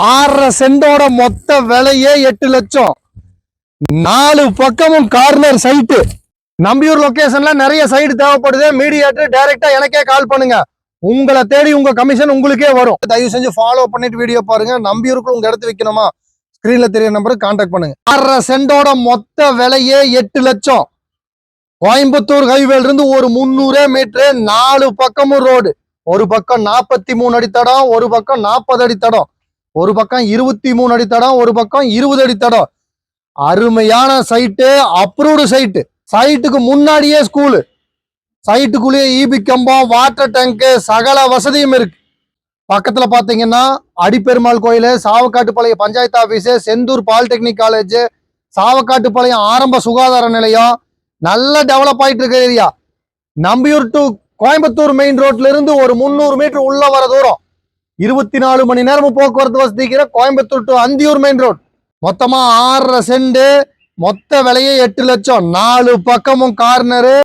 6.5 சென்டோட மொத்த விலையே 8 லட்சம். 4 பக்கமும் கார்னர் சைட்டு. நம்பியூர் லொகேஷன்ல நிறைய சைடு தேவைப்படுது. மீடியேட்டர் டைரக்டா எனக்கே கால் பண்ணுங்க. உங்களை தேடி உங்க கமிஷன் உங்களுக்கே வரும். தயவு செஞ்சு ஃபாலோ பண்ணிட்டு வீடியோ பாருங்க. நம்பியூருக்கு உங்க இடத்து வைக்கணுமா, ஸ்கிரீன்ல தெரிய நம்பருக்கு கான்டாக்ட் பண்ணுங்க. 6.5 சென்டோட மொத்த விலையே 8 லட்சம். கோயம்புத்தூர் ஹைவேல இருந்து ஒரு 300 மீட்டர், 4 பக்கமும் ரோடு. ஒரு பக்கம் 43 அடி தடம், ஒரு பக்கம் 40 அடி தடம், ஒரு பக்கம் 23 அடி தடம், ஒரு பக்கம் 20 அடி தடம். அருமையான சைட்டு, அப்ரூவ்டு சைட்டு. சைட்டுக்கு முன்னாடியே ஸ்கூலு, சைட்டுக்குள்ளேயே ஈபி கம்பம், வாட்டர் டேங்க், சகல வசதியும் இருக்கு. பக்கத்துல பாத்தீங்கன்னா அடிப்பெருமாள் கோயில், Savakattupalayam panchayat office, Senthur polytechnic college, Savakattupalayam ஆரம்ப சுகாதார நிலையம், நல்ல டெவலப் ஆயிட்டு இருக்க area. Nambiyur to Coimbatore main ரோட்ல இருந்து ஒரு 300 மீட்டர் உள்ள வர தூரம். 24 மணி நேரமும் போக்குவரத்து வசதிக்கிற Coimbatore to Anthiyur main road. மொத்தமா 6.5 சென்ட், மொத்த விலையே 8 லட்சம். 4 பக்கமும் கார்னரு.